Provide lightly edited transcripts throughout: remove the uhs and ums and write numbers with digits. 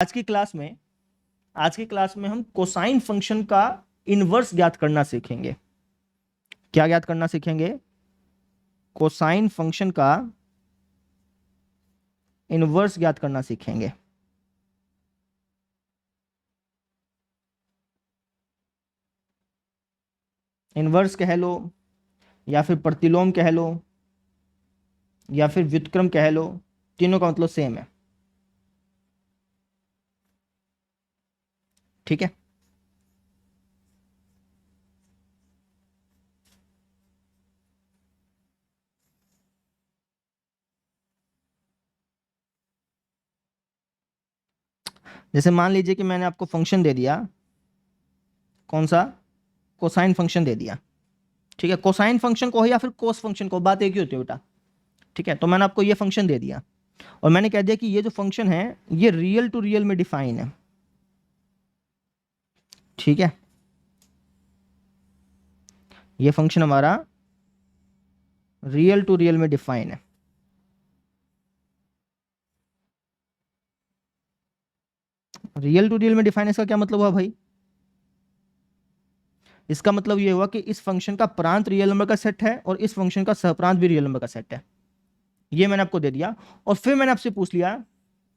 आज की क्लास में हम कोसाइन फंक्शन का इनवर्स ज्ञात करना सीखेंगे। क्या ज्ञात करना सीखेंगे? कोसाइन फंक्शन का इनवर्स ज्ञात करना सीखेंगे। इनवर्स कह लो या फिर प्रतिलोम कह लो या फिर व्युत्क्रम कह लो, तीनों का मतलब सेम है। ठीक है, जैसे मान लीजिए कि मैंने आपको फंक्शन दे दिया, कौन सा? कोसाइन फंक्शन दे दिया। ठीक है, कोसाइन फंक्शन को या फिर कोस फंक्शन को, बात एक ही होती है बेटा। ठीक है, तो मैंने आपको ये फंक्शन दे दिया और मैंने कह दिया कि ये जो फंक्शन है ये रियल टू रियल में डिफाइन है। ठीक है, ये फंक्शन हमारा रियल टू रियल में डिफाइन है। रियल टू रियल में डिफाइन, इसका क्या मतलब हुआ भाई? इसका मतलब ये हुआ कि इस फंक्शन का प्रांत रियल नंबर का सेट है और इस फंक्शन का सहप्रांत भी रियल नंबर का सेट है। ये मैंने आपको दे दिया और फिर मैंने आपसे पूछ लिया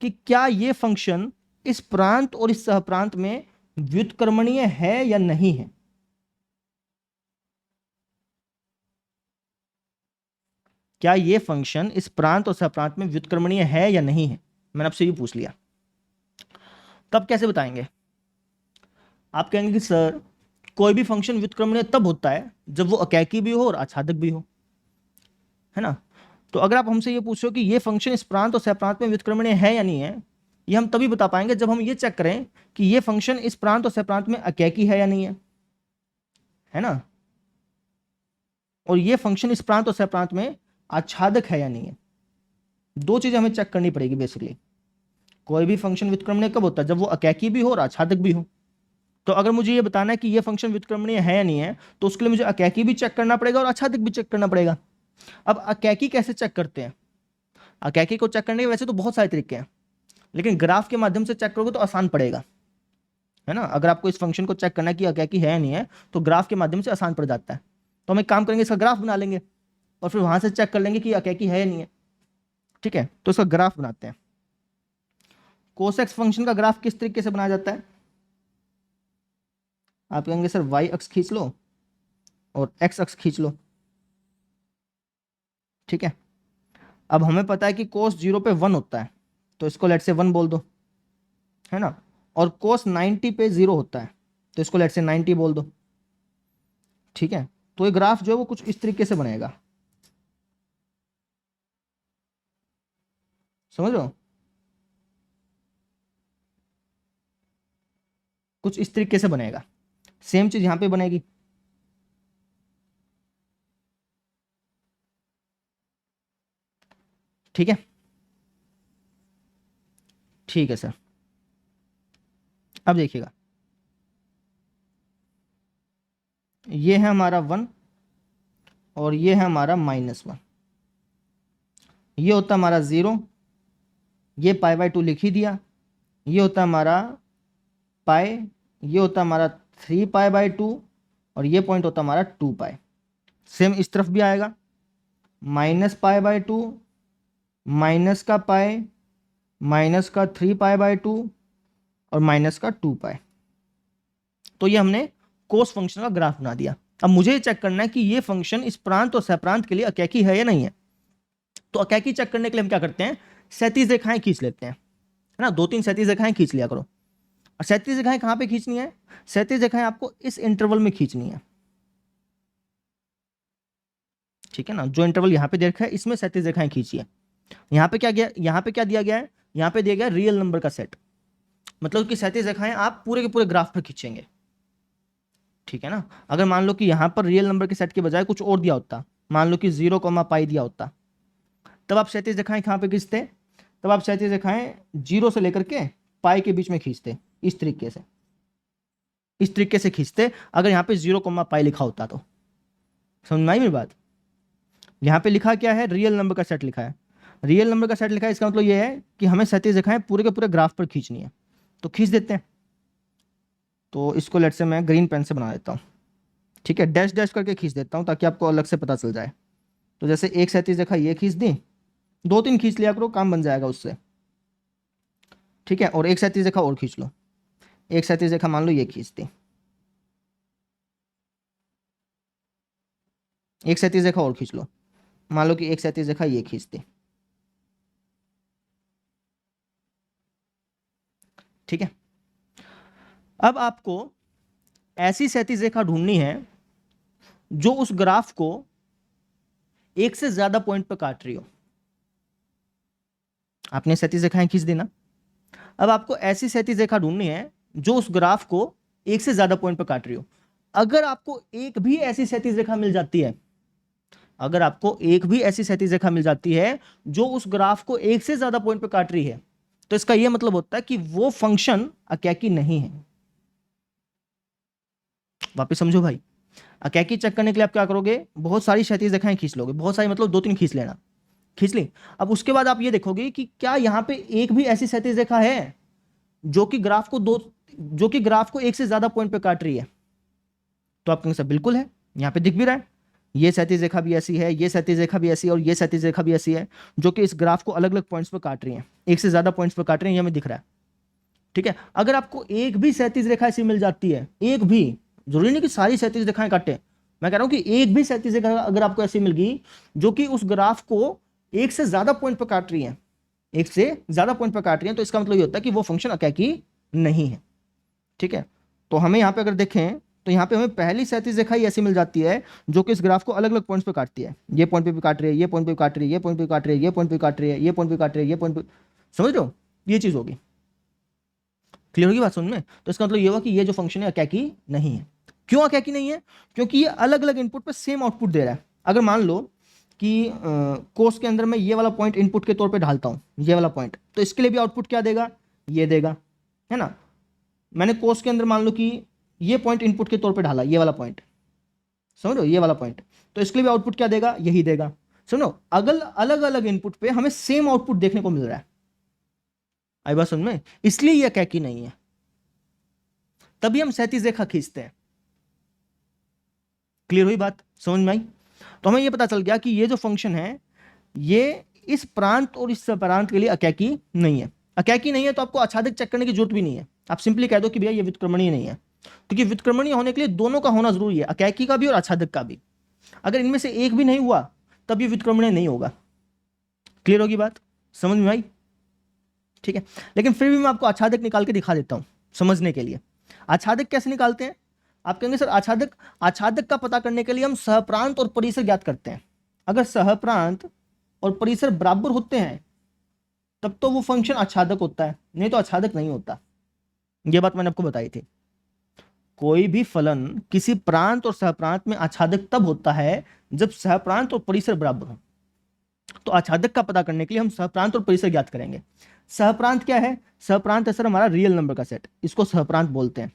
कि क्या ये फंक्शन इस प्रांत और इस सहप्रांत में व्युत्क्रमणीय है या नहीं है। क्या ये फंक्शन इस प्रांत और सहप्रांत में व्युत्क्रमणीय है या नहीं है, मैंने आपसे ये पूछ लिया। तब कैसे बताएंगे? आप कहेंगे कि सर कोई भी फंक्शन व्युत्क्रमणीय तब होता है जब वो अकैकी भी हो और आच्छादक भी हो, है ना। तो अगर आप हमसे ये पूछो कि ये फंक्शन इस प्रांत और सहप्रांत में व्युत्क्रमणीय है या नहीं है, ये हम तभी बता पाएंगे जब हम ये चेक करें कि ये फंक्शन इस प्रांत और सहप्रांत में अकैकी है या नहीं है ना, और ये फंक्शन इस प्रांत और सहप्रांत में आच्छादक है या नहीं है। दो चीजें हमें चेक करनी पड़ेगी बेसिकली। कोई भी फंक्शन व्युत्क्रमणीय कब होता है? जब वो अकैकी भी हो और आच्छादक भी हो। तो अगर मुझे ये बताना है कि ये फंक्शन व्युत्क्रमणीय है या नहीं है, तो उसके लिए मुझे अकैकी भी चेक करना पड़ेगा और आच्छादक भी चेक करना पड़ेगा। अब अकैकी कैसे चेक करते हैं? अकैकी को चेक करने के वैसे तो बहुत सारे तरीके हैं, लेकिन ग्राफ के माध्यम से चेक करोगे तो आसान पड़ेगा, है ना। अगर आपको इस फंक्शन को चेक करना है कि अकैकी है या नहीं है, तो ग्राफ के माध्यम से आसान पड़ जाता है। तो हम एक काम करेंगे, इसका ग्राफ बना लेंगे और फिर वहां से चेक कर लेंगे कि अकैकी है या नहीं है। ठीक है, तो इसका ग्राफ बनाते हैं। कोसेक्स फंक्शन का ग्राफ किस तरीके से बनाया जाता है? आप कहेंगे सर वाई अक्ष खींच लो और एक्स अक्ष खींच लो। ठीक है, अब हमें पता है कि कोस 0 पे 1 होता है, तो इसको लेट से 1 बोल दो, है ना। और कोस 90 पे 0 होता है, तो इसको लेट से 90 बोल दो। ठीक है, तो ये ग्राफ जो है वो कुछ इस तरीके से बनेगा, समझ लो, कुछ इस तरीके से बनेगा। सेम चीज यहां पे बनेगी। ठीक है, ठीक है सर। अब देखिएगा, ये है हमारा 1 और ये है हमारा -1। ये होता है हमारा 0, ये π/2 लिख ही दिया। ये होता है हमारा पाई, ये होता है हमारा 3π/2 और ये पॉइंट होता है हमारा 2π। सेम इस तरफ भी आएगा, -π/2 माइनस का पाई माइनस का 3π/2 और माइनस का 2π। तो ये हमने कोस फंक्शन का ग्राफ बना दिया। अब मुझे चेक करना है कि ये फंक्शन इस प्रांत और सहप्रांत के लिए अकैकी है या नहीं है। तो अकैकी चेक करने के लिए हम क्या करते हैं? क्षैतिज रेखाएं खींच लेते हैं, है ना। 2-3 क्षैतिज रेखाएं खींच लिया करो। और क्षैतिज रेखाएं कहां पे खींचनी है? क्षैतिज रेखाएं आपको इस इंटरवल में खींचनी है। ठीक है ना, जो इंटरवल यहां पे देखा है इसमें क्षैतिज रेखाएं खींचिए। यहां पे क्या गया, यहां पे क्या दिया गया है? यहां पे दिया गया रियल नंबर का सेट, मतलब कि क्षैतिज रेखाएं आप पूरे के पूरे ग्राफ पर खींचेंगे। ठीक है ना। अगर मान लो कि यहां पर रियल नंबर के सेट के बजाय कुछ और दिया होता, मान लो कि 0, दिया होता, तब आप क्षैतिज रेखाएं कहां पे खींचते? तब आप क्षैतिज रेखाएं 0 से लेकर के पाई के बीच में खींचते, इस तरीके से, इस तरीके से खींचते। अगर यहाँ पे 0, लिखा होता तो समझ में आई मेरी बात? यहाँ पे लिखा क्या है? रियल नंबर का सेट लिखा है। रियल नंबर का सेट लिखा है, इसका मतलब ये है कि हमें क्षैतिज रेखाएं पूरे के पूरे ग्राफ पर खींचनी है। तो खींच देते हैं। तो इसको लेट से मैं ग्रीन पेन से बना देता हूँ, ठीक है, डैश डैश करके खींच देता हूँ ताकि आपको अलग से पता चल जाए। तो जैसे एक क्षैतिज रेखा ये खींच दी, 2-3 खींच लिया करो, काम बन जाएगा उससे, ठीक है। और एक क्षैतिज रेखा और खींच लो, एक क्षैतिज रेखा मान लो ये खींच दी, एक क्षैतिज रेखा और खींच लो, मान लो कि एक क्षैतिज रेखा ये खींच दी, ठीक है। अब आपको ऐसी क्षैतिज रेखा ढूंढनी है जो उस ग्राफ को एक से ज्यादा पॉइंट पर काट रही हो। आपने क्षैतिज रेखाएं खींच दी ना, अब आपको ऐसी क्षैतिज रेखा ढूंढनी है जो उस ग्राफ को एक से ज्यादा पॉइंट पर काट रही हो। अगर आपको एक भी ऐसी क्षैतिज रेखा मिल जाती है, अगर आपको एक भी ऐसी क्षैतिज रेखा मिल जाती है जो उस ग्राफ को एक से ज्यादा पॉइंट पर काट रही है, तो इसका यह मतलब होता है कि वो फंक्शन अकैकी नहीं है। वापस समझो भाई, अकैकी चेक करने के लिए आप क्या करोगे, बहुत सारी क्षैतिज रेखाएं खींच लोगे, बहुत सारी मतलब 2-3 खींच लेना, खींच ली। अब उसके बाद आप ये देखोगे कि क्या यहां पे एक भी ऐसी क्षैतिज रेखा है जो कि ग्राफ को एक से ज्यादा पॉइंट पे काट रही है। तो आप कहेंगे सर बिल्कुल है, यहां पे दिख भी रहा है, ये क्षैतिज रेखा भी ऐसी है, ये क्षैतिज रेखा भी ऐसी है, और ये क्षैतिज रेखा भी ऐसी है जो कि इस ग्राफ को अलग अलग पॉइंट्स पर काट रही है, एक से ज्यादा पॉइंट्स पर काट रही है, ये हमें दिख रहा है, ठीक है। अगर आपको एक भी क्षैतिज रेखा ऐसी मिल जाती है, एक भी, जरूरी नहीं कि सारी क्षैतिज रेखाएं काटे, मैं कह रहा हूं कि एक भी क्षैतिज रेखा अगर आपको ऐसी मिल गई जो कि उस ग्राफ को एक से ज्यादा पॉइंट पर काट रही है, एक से ज्यादा पॉइंट पर काट रही है, तो इसका मतलब ये होता है कि वो फंक्शन अकैकी नहीं है, ठीक है। तो हमें यहाँ पे अगर देखें तो यहाँ पे हमें पहली क्षैतिज रेखा ही ऐसी मिल जाती है जो कि इस ग्राफ को अलग अलग पॉइंट्स पे काटती है, ये पॉइंट पे भी काट रही है, ये पॉइंट पे काट रही है, ये पॉइंट पे काट रही है, ये पॉइंट पे काट रही है, ये पॉइंट पे काट रही है, ये पॉइंट पे, समझ लो ये चीज होगी, क्लियर होगी बात समझ में। तो इसका मतलब ये हुआ कि ये जो फंक्शन है अकैकी नहीं है। क्यों अकैकी नहीं है, क्योंकि ये अलग अलग इनपुट पर सेम आउटपुट दे रहा है। अगर मान लो कि कोर्स के अंदर मैं ये वाला पॉइंट इनपुट के तौर पे ढालता हूँ, ये वाला पॉइंट, तो इसके लिए भी आउटपुट क्या देगा, ये देगा, है ना। मैंने कोर्स के अंदर मान लो कि ये पॉइंट इनपुट के तौर पे ढाला, ये वाला पॉइंट, समझो ये वाला पॉइंट, तो इसके लिए भी आउटपुट क्या देगा, यही देगा। सुनो, अलग अलग इनपुट पे हमें सेम आउटपुट देखने को मिल रहा है, आई बात समझ में, इसलिए ये अकैकी नहीं है, तभी हम क्षैतिज रेखा खींचते हैं। क्लियर हुई बात, समझ में आई। तो हमें ये पता चल गया कि ये जो फंक्शन है ये इस प्रांत और इस प्रांत के लिए अकैकी नहीं है। अकैकी नहीं है तो आपको आच्छादित चेक करने की जरूरत भी नहीं है, आप सिंपली कह दो कि भैया ये व्युत्क्रमणीय नहीं है, क्योंकि व्युत्क्रमणीय होने के लिए दोनों का होना जरूरी है, अकैकी का भी और आच्छादित का भी। अगर इनमें से एक भी नहीं हुआ तब ये व्युत्क्रमणीय नहीं होगा। क्लियर होगी बात, समझ में आई, ठीक है। लेकिन फिर भी मैं आपको आच्छादित निकाल के दिखा देता हूं समझने के लिए। आच्छादित कैसे निकालते हैं, आप कहेंगे सर आच्छादित का पता करने के लिए हम सहप्रांत और परिसर ज्ञात करते हैं। अगर सहप्रांत और परिसर बराबर होते हैं तब तो वो फंक्शन आच्छादक होता है, नहीं तो आच्छादक नहीं होता। ये बात मैंने आपको बताई थी। कोई भी फलन किसी प्रांत और सहप्रांत में आच्छादक तब होता है जब सहप्रांत और परिसर बराबर हो। तो आच्छादक का पता करने के लिए हम सहप्रांत और परिसर ज्ञात करेंगे। सहप्रांत क्या है, सहप्रांत है सर हमारा रियल नंबर का सेट, इसको सहप्रांत बोलते हैं,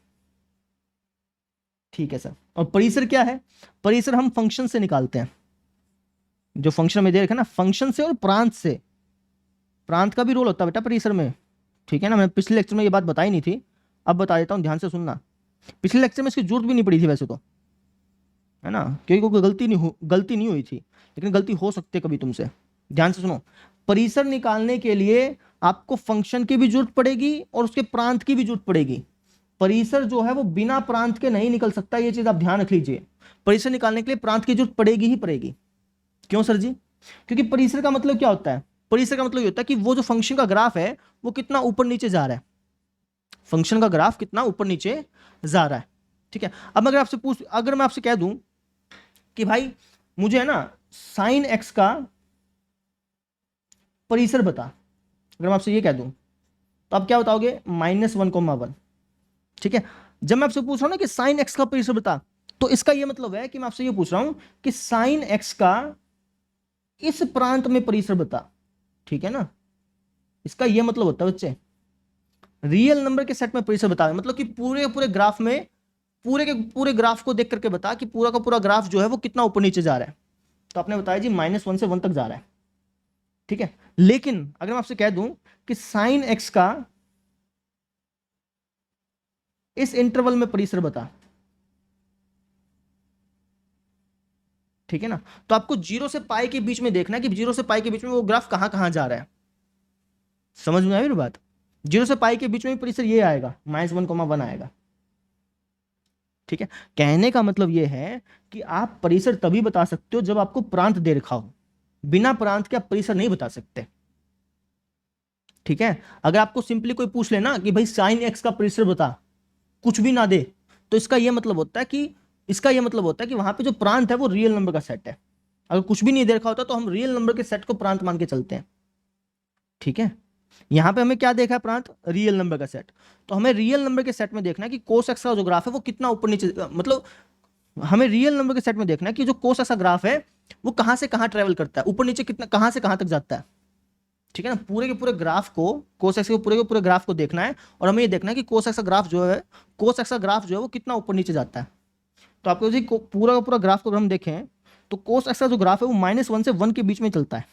ठीक है सर। और परिसर क्या है, परिसर हम फंक्शन से निकालते हैं, जो फंक्शन में दे रखा है ना, फंक्शन से और प्रांत से। प्रांत का भी रोल होता है बेटा परिसर में, ठीक है ना। मैं पिछले लेक्चर में ये बात बताई नहीं थी, अब बता देता हूं, ध्यान से सुनना। पिछले लेक्चर में इसकी जरूरत भी नहीं पड़ी थी वैसे तो, है ना, क्योंकि कोई गलती नहीं हुई थी, लेकिन गलती हो सकती है कभी तुमसे। ध्यान से सुनो, परिसर निकालने के लिए आपको फंक्शन की भी जरूरत पड़ेगी और उसके प्रांत की भी जरूरत पड़ेगी। परिसर जो है वो बिना प्रांत के नहीं निकल सकता, ये चीज आप ध्यान रख लीजिए। परिसर निकालने के लिए प्रांत की जरूरत पड़ेगी ही पड़ेगी। क्यों सर जी, क्योंकि परिसर का मतलब क्या होता है, परिसर का मतलब ये होता है कि वो जो फंक्शन का ग्राफ है वो कितना ऊपर नीचे जा रहा है, फंक्शन का ग्राफ कितना ऊपर नीचे जा रहा है, ठीक है। अब अगर मैं आपसे कह दूं कि भाई मुझे है ना साइन एक्स का परिसर बता, अगर मैं आपसे ये कह दूं तो आप क्या बताओगे, -1,1, ठीक है। जब मैं आपसे पूछ रहा हूं ना कि साइन एक्स का परिसर बता, तो इसका ये मतलब है कि मैं आपसे ये पूछ रहा हूं कि साइन एक्स का इस प्रांत में परिसर बता, ठीक है ना। इसका ये मतलब होता है बच्चे, रियल नंबर के सेट में परिसर बता, मतलब कि पूरे ग्राफ में, पूरे ग्राफ को देख करके बता कि पूरा का पूरा ग्राफ जो है वो कितना ऊपर नीचे जा रहा है। तो आपने बताया जी -1 से 1 तक जा रहा है, ठीक है। लेकिन अगर मैं आपसे कह दूं कि साइन एक्स का इस इंटरवल में परिसर बता। ठीक है ना, तो आपको 0 से पाई के बीच में देखना है कि 0 से पाई के बीच में वो ग्राफ कहां कहां जा रहा है। समझ में आई मेरी बात? 0 से पाई के बीच में परिसर ये आएगा, -1,1 आएगा। ठीक है, कहने का मतलब ये है कि आप परिसर तभी बता सकते हो जब आपको प्रांत दे रखा हो, बिना प्रांत के आप परिसर नहीं बता सकते। ठीक है, अगर आपको सिंपली कोई पूछ लेना कि भाई sin x का परिसर बता, कुछ भी ना दे, तो इसका यह मतलब होता है कि वहां पे जो प्रांत है वो रियल नंबर का सेट है। अगर कुछ भी नहीं दे रखा होता तो हम रियल नंबर के सेट को प्रांत मान के चलते हैं। ठीक है, यहां पे हमें क्या देखा है? प्रांत, रियल नंबर का सेट। तो हमें रियल नंबर के सेट में देखना है कि cos x का जो ग्राफ है वो कितना ऊपर नीचे, मतलब हमें रियल नंबर के सेट में देखना है कि जो cos x का ग्राफ है वो कहां से कहां ट्रेवल करता है, ऊपर नीचे कितना, कहां से कहां तक जाता है। ठीक है ना, पूरे के पूरे ग्राफ को, cos x के पूरे ग्राफ को देखना है, और हमें ये देखना है कि cos x का ग्राफ जो है वो कितना ऊपर नीचे जाता है। तो आपको जी पूरा का पूरा ग्राफ को अगर हम देखें तो cos x का जो ग्राफ है वो -1 से 1 के बीच में चलता है।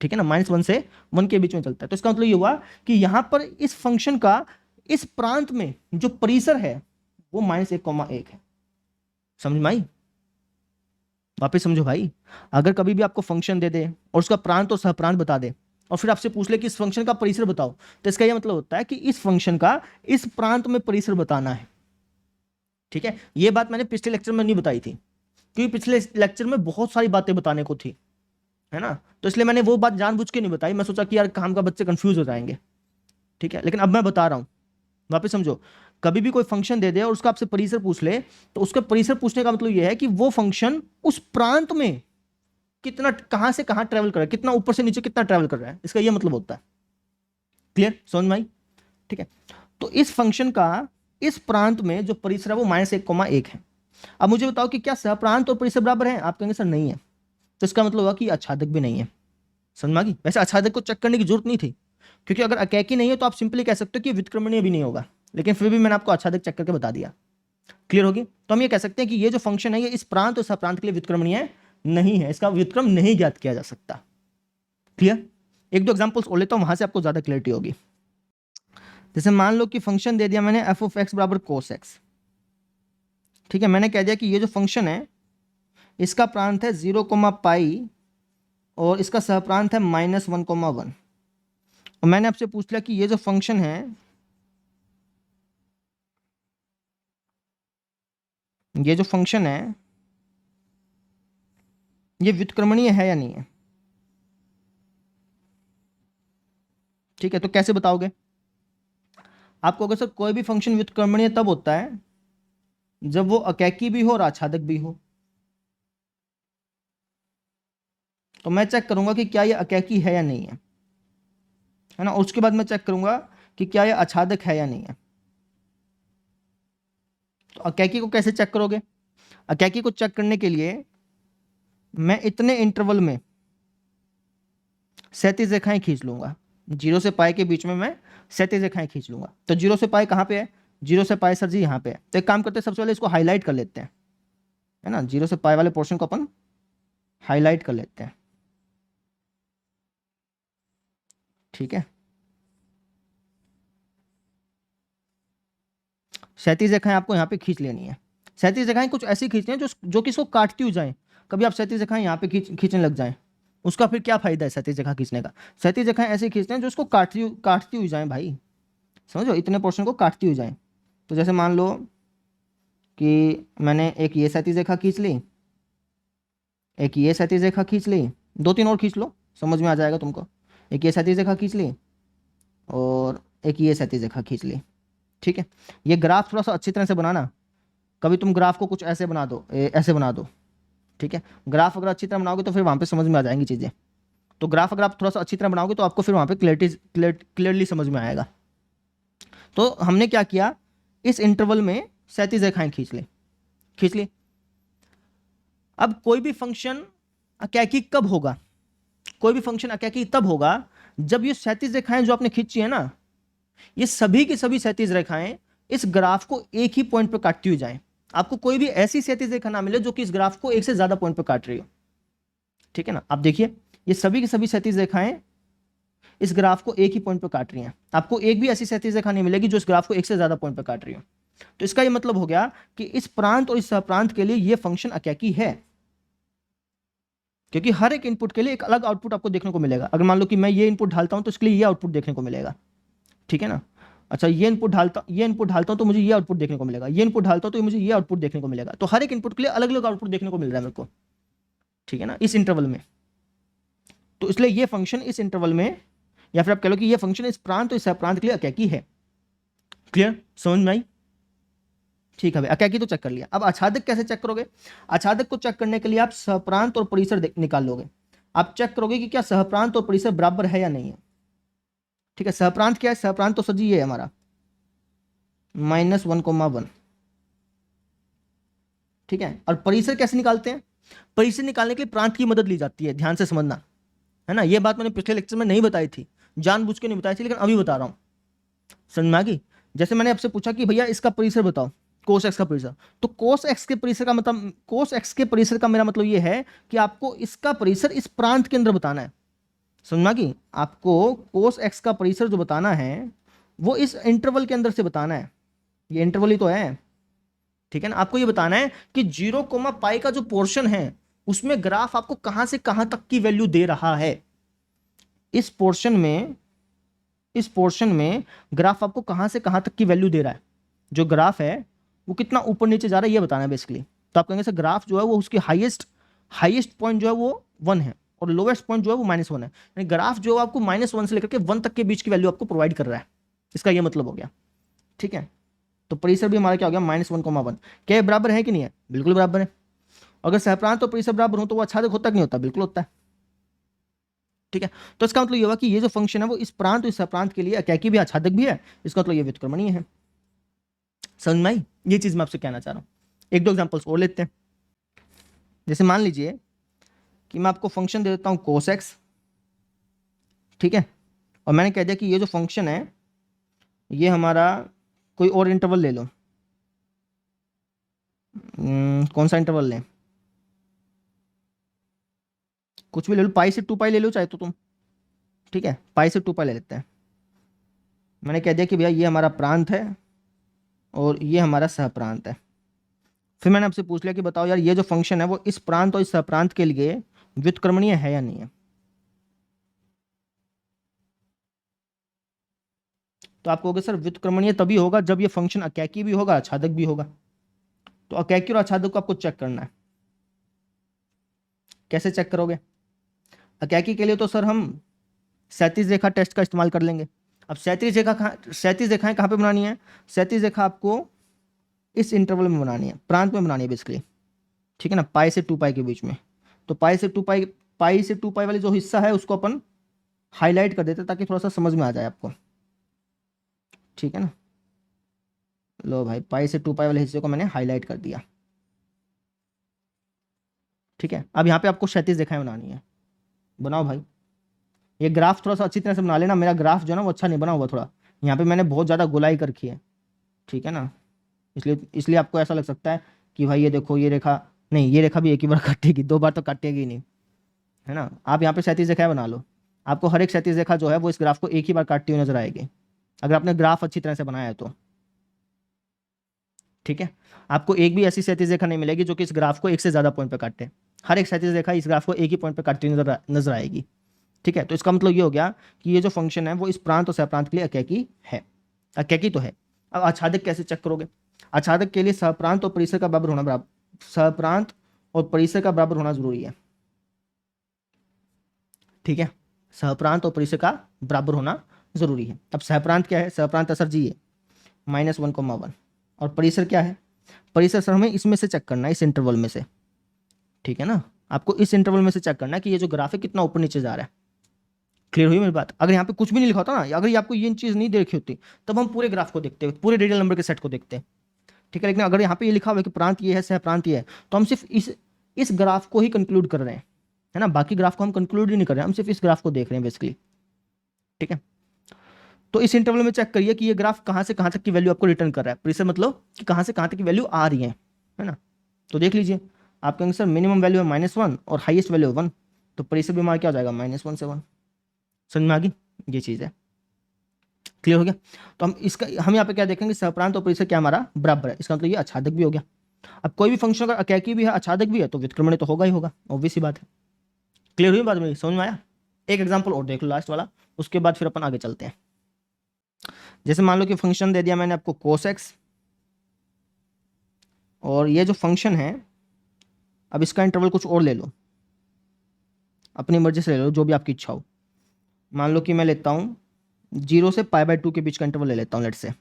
ठीक है ना, -1 से 1 के बीच में चलता है। तो इसका मतलब ये हुआ कि यहां पर इस फंक्शन का इस प्रांत में जो परिसर है वो -1,1 है। समझ में आई? वापस समझो भाई, अगर कभी भी आपको फंक्शन दे दे और उसका प्रांत और सहप्रांत बता दे और फिर आपसे पूछ ले कि इस फंक्शन का परिसर बताओ, तो इसका यह मतलब होता है कि इस फंक्शन का इस प्रांत में परिसर बताना है। ठीक है, यह बात मैंने पिछले लेक्चर में नहीं बताई थी, क्योंकि पिछले लेक्चर में बहुत सारी बातें बताने को थी, है ना, तो इसलिए मैंने वो बात जानबूझ के नहीं बताई। मैं सोचा कि यार काम का बच्चे कंफ्यूज हो जाएंगे। ठीक है, लेकिन अब मैं बता रहा हूं, वापस समझो। कभी भी कोई फंक्शन दे दे और उसका आपसे परिसर पूछ ले, तो उसका परिसर पूछने का मतलब यह है कि वो फंक्शन उस प्रांत में कितना, कहां से कहां ट्रेवल कर रहा है, कितना ऊपर से नीचे कितना ट्रेवल कर रहा है, इसका यह मतलब होता है। क्लियर? समझ में आई? ठीक है, तो इस फंक्शन का इस प्रांत में जो परिसर है वो -1,1 है। अब मुझे बताओ कि क्या सहप्रांत और परिसर बराबर है? आप कहेंगे सर नहीं है, तो इसका मतलब हुआ कि आच्छादक भी नहीं है। समझ में आ गई? वैसे आच्छादक को चेक करने की जरूरत नहीं थी, क्योंकि अगर अकैकी नहीं है तो आप सिंपली कह सकते हो कि व्युत्क्रमणीय भी नहीं होगा, लेकिन फिर भी मैंने आपको आच्छादक चेक करके बता दिया। क्लियर होगी? तो हम ये कह सकते हैं कि ये जो फंक्शन है ये इस प्रांत और सहप्रांत के लिए व्युत्क्रमणीय नहीं है, इसका व्युत्क्रम नहीं ज्ञात किया जा सकता। क्लियर? एक दो एग्जांपल्स और लेता हूं, वहां से आपको ज्यादा क्लियरिटी होगी। जैसे मान लो कि फंक्शन दे दिया मैंने f(x) बराबर cos x। ठीक है, मैंने कह दिया कि ये जो फंक्शन है इसका प्रांत है 0, और इसका सहप्रांत है -1,1। और मैंने आपसे पूछ लिया कि ये जो फंक्शन है ये व्युत्क्रमणीय है या नहीं है। ठीक है, तो कैसे बताओगे? आपको अगर सर कोई भी फंक्शन व्युत्क्रमणीय तब होता है जब वो अकैकी भी हो और आच्छादक भी हो। तो मैं चेक करूंगा कि क्या ये अकैकी है या नहीं है ना, उसके बाद मैं चेक करूंगा कि क्या ये आच्छादक है या नहीं है। तो अकैकी को कैसे चेक करोगे? अकैकी को चेक करने के लिए मैं इतने इंटरवल में 37 रेखाएं खींच लूंगा। 0 से पाई के बीच में मैं 37 रेखाएं खींच लूंगा। तो 0 से पाई कहाँ पे है? 0 से पाई सर जी यहाँ पे है। तो एक काम करते हैं, सबसे पहले इसको हाईलाइट कर लेते हैं, है ना, 0 से पाई वाले पोर्शन को अपन हाईलाइट कर लेते हैं। ठीक है, 37 रेखाएं आपको यहाँ पे खींच लेनी है। 37 रेखाएं कुछ ऐसी खींचनी है जो कि इसको काटती हुई जाए। कभी आप 37 रेखाएं यहाँ पे खींचने लग जाएं, उसका फिर क्या फायदा है 37 रेखा खींचने का? 37 रेखाएं ऐसे खींचते हैं जो इसको काटती हुई जाए भाई, समझो, इतने पोर्शन को काटती हुई जाए। तो जैसे मान लो कि मैंने एक ये 37 रेखा खींच ली, एक ये 37 रेखा खींच ली, 2-3 और खींच लो, समझ में आ जाएगा तुमको। एक ये 37 रेखा खींच ली और एक ये 37 रेखा खींच ली। ठीक है, ये ग्राफ थोड़ा सा अच्छी तरह से बनाना। कभी तुम ग्राफ को कुछ ऐसे बना दो, ऐसे बना दो। ठीक है, ग्राफ अगर अच्छी तरह बनाओगे तो फिर वहाँ पे समझ में आ जाएंगी चीज़ें। तो ग्राफ अगर आप थोड़ा सा अच्छी तरह बनाओगे तो आपको फिर वहाँ पे क्लियरली समझ में आएगा। तो हमने क्या किया, इस इंटरवल में 37 रेखाएं खींच ली। अब कोई भी फंक्शन अकैकी कब होगा? कोई भी फंक्शन अकैकी तब होगा जब ये 37 रेखाएं जो आपने खींची है ना, ये सभी की सभी 37 रेखाएं इस ग्राफ को एक ही पॉइंट पर काटती हुई जाएं। आपको कोई भी ऐसी 37 रेखा ना मिले जो कि इस ग्राफ को एक से ज्यादा पॉइंट पर काट रही हो। ठीक है ना, आप देखिए ये सभी की सभी 37 रेखाएं इस ग्राफ को एक ही पॉइंट पे काट रही हैं। आपको एक भी ऐसी क्षैतिज रेखा नहीं मिलेगी जो इस ग्राफ को एक से ज्यादा पॉइंट पे काट रही हो। तो इसका ये मतलब हो गया कि इस प्रांत और इस सहप्रांत के लिए ये फंक्शन अकेकी है, क्योंकि हर एक इनपुट के लिए एक अलग आउटपुट आपको देखने को मिलेगा। अगर मान लो कि मैं ये इनपुट ढालता हूं तो इसके लिए ये आउटपुट देखने को मिलेगा, ठीक है ना। अच्छा, ये इनपुट ढालता हूं तो मुझे ये आउटपुट देखने को मिलेगा, ये इनपुट ढालता हूं तो मुझे ये आउटपुट देखने को मिलेगा। तो हर एक इनपुट के लिए अलग अलग आउटपुट देखने को मिल रहा है मेरे को, ठीक है ना, इस इंटरवल में। तो इसलिए ये फंक्शन इस इंटरवल में, या फिर आप कह लो कि ये फंक्शन इस प्रांत और इस सहप्रांत के लिए अकेकी है। क्लियर, समझ में आई? ठीक है भाई, अकेकी तो चेक कर लिया। अब आच्छादक कैसे चेक करोगे? आच्छादक को चेक करने के लिए आप सहप्रांत और परिसर निकाल लोगे। आप चेक करोगे कि क्या सहप्रांत और परिसर बराबर है या नहीं है। ठीक है, सहप्रांत क्या है? सहप्रांत तो सर जी ये है हमारा -1,1, ठीक है। और परिसर कैसे निकालते हैं? परिसर निकालने के लिए प्रांत की मदद ली जाती है, ध्यान से समझना, है ना। ये बात मैंने पिछले लेक्चर में नहीं बताई थी, जानबूझ के नहीं बताई थी, लेकिन अभी बता रहा हूं, समझ में आ गई? जैसे मैंने आपसे पूछा कि भैया इसका परिसर बताओ, कोस एक्स का परिसर, तो कोस एक्स के परिसर का मतलब, कोस एक्स के परिसर का मेरा मतलब ये है कि आपको इसका परिसर इस प्रांत के अंदर बताना है। समझ में आ गई? आपको कोस एक्स का परिसर जो बताना है वो इस इंटरवल के अंदर से बताना है, ये इंटरवल ही तो है, ठीक है ना। आपको ये बताना है कि 0, का जो पोर्शन है उसमें ग्राफ आपको कहां से कहां तक की वैल्यू दे रहा है। इस पोर्शन में ग्राफ आपको कहां से कहां तक की वैल्यू दे रहा है। जो ग्राफ है वो कितना ऊपर नीचे जा रहा है ये बताना है बेसिकली। तो आप कहेंगे सर ग्राफ जो है वो उसकी हाईएस्ट पॉइंट जो है वो 1 है और लोवेस्ट पॉइंट जो है वो -1 है, यानी ग्राफ जो है आपको -1 से लेकर के 1 तक के बीच की वैल्यू आपको प्रोवाइड कर रहा है। इसका ये मतलब हो गया, ठीक है। तो परिसर भी हमारा क्या हो गया, -1,1। क्या ये बराबर है कि नहीं है? बिल्कुल बराबर है। अगर सहप्रांत और परिसर बराबर हो तो वो आच्छादक होता कि नहीं होता? बिल्कुल होता है, ठीक है। तो इसका मतलब ये हुआ कि ये जो फंक्शन है वो इस प्रांत और इस सहप्रांत के लिए अकेकी भी आच्छादक भी है, इसका मतलब ये व्युत्क्रमणीय है। समझ में आई? ये चीज मैं आपसे कहना चाह रहा हूं। एक दो एग्जांपल्स और लेते हैं। जैसे मान लीजिए कि मैं आपको फंक्शन दे देता हूं कोस एक्स, ठीक है, और मैंने कह दिया कि ये जो फंक्शन है ये हमारा कोई और इंटरवल ले लो। कौन सा इंटरवल लें? कुछ भी ले लो, पाई से 2 पाई ले लो चाहे तो तुम, ठीक है, पाई से 2 पाई ले लेते हैं। मैंने कह दिया कि भैया ये हमारा प्रांत है और ये हमारा सहप्रांत है। फिर मैंने आपसे पूछ लिया कि बताओ यार ये जो फंक्शन है वो इस प्रांत और इस सहप्रांत के लिए व्युत्क्रमणीय है या नहीं है। तो आप कहोगे सर व्युत्क्रमणीय तभी होगा जब ये फंक्शन अकेकी भी होगा आच्छादक भी होगा। तो अकेकी और आच्छादक को आपको चेक करना है। कैसे चेक करोगे? अकेकी के लिए तो सर हम क्षैतिज रेखा टेस्ट का इस्तेमाल कर लेंगे। अब क्षैतिज रेखाएं कहाँ पे बनानी है? क्षैतिज रेखा आपको इस इंटरवल में बनानी है, प्रांत में बनानी है बेसिकली, ठीक है ना, पाई से 2 पाई के बीच में। तो पाई से 2 पाई वाली जो हिस्सा है उसको अपन हाईलाइट कर देते ताकि थोड़ा सा समझ में आ जाए आपको, ठीक है ना। लो भाई, पाई से 2 पाई वाले हिस्से को मैंने हाईलाइट कर दिया, ठीक है। अब यहाँ पे आपको क्षैतिज रेखाएं बनानी है, बनाओ भाई। ये ग्राफ थोड़ा सा अच्छी तरह से बना लेना, मेरा ग्राफ जो है ना वो अच्छा नहीं बना हुआ थोड़ा, यहाँ पे मैंने बहुत ज़्यादा गोलाई कर रखी है, ठीक है ना। इसलिए आपको ऐसा लग सकता है कि भाई ये देखो ये रेखा, नहीं ये रेखा भी एक ही बार काटेगी, 2 बार तो काटेगी नहीं, है ना। आप यहाँ पे क्षैतिज रेखाएं बना लो, आपको हर एक क्षैतिज रेखा जो है वो इस ग्राफ को एक ही बार काटती हुई नजर आएगी अगर आपने ग्राफ अच्छी तरह से बनाया है तो, ठीक है। आपको एक भी ऐसी क्षैतिज रेखा नहीं मिलेगी जो कि इस ग्राफ को एक से ज़्यादा पॉइंट पे काटे। हर एक क्षैतिज रेखा इस ग्राफ को एक ही पॉइंट पे काटती हुई नजर आएगी, ठीक है। तो इसका मतलब ये हो गया कि ये जो फंक्शन है वो इस प्रांत और सहप्रांत के लिए अकेकी है, अकेकी तो है। अब आच्छादक कैसे चेक करोगे? आच्छादक के लिए सहप्रांत और परिसर का बराबर होना सहप्रांत और परिसर का बराबर होना जरूरी है, ठीक है। सहप्रांत और परिसर का बराबर होना जरूरी है। अब सहप्रांत क्या है? सहप्रांत सर जी है -1,1, और परिसर क्या है? परिसर सर हमें इसमें से चेक करना है, इस इंटरवल में से, ठीक है ना। आपको इस इंटरवल में से चेक करना है कि ये जो ग्राफ है कितना ऊपर नीचे जा रहा है। क्लियर हुई मेरी बात? अगर यहाँ पे कुछ भी नहीं लिखा होता ना, अगर ये आपको ये चीज़ नहीं देखी होती तब हम पूरे ग्राफ को देखते, पूरे रेडियल नंबर के सेट को देखते, ठीक है। लेकिन अगर यहाँ पे ये लिखा हुआ है कि प्रांत ये है सह प्रांत ये है, तो हम सिर्फ इस ग्राफ को ही कंक्लूड कर रहे हैं, है ना। बाकी ग्राफ को हम कंक्लूड ही नहीं कर रहे हैं, हम सिर्फ इस ग्राफ को देख रहे हैं बेसिकली, ठीक है। तो इस इंटरवल में चेक करिए कि ये ग्राफ कहाँ से कहाँ तक की वैल्यू आपको रिटर्न कर रहा है। परिसर मतलब कि कहाँ से कहाँ तक की वैल्यू आ रही है ना। तो देख लीजिए, आप कहेंगे सर मिनिमम वैल्यू है -1 और हाईएस्ट वैल्यू है 1, तो परिसर भी हमारा क्या हो जाएगा -1 से 1। समझ में आ गई? ये चीज़ है। क्लियर हो गया? तो हम यहाँ पे क्या देखेंगे, सहप्रांत और परिसर क्या हमारा बराबर है, इसका मतलब ये आच्छादक भी हो गया। अब कोई भी फंक्शन अगर अकैकी भी है आच्छादक भी है तो व्युत्क्रमणीय तो होगा ही होगा, ऑब्वियस सी बात है। क्लियर हुई बात मेरी, समझ में आया? एक एग्जाम्पल और देख लो लास्ट वाला, उसके बाद फिर अपन आगे चलते हैं। जैसे मान लो कि फंक्शन दे दिया मैंने आपको cos x, और ये जो फंक्शन है अब इसका इंटरवल कुछ और ले लो, अपनी मर्जी से ले लो, जो भी आपकी इच्छा हो। मान लो कि मैं लेता हूँ 0 से π/2 के बीच का इंटरवल ले लेता हूँ, लेट से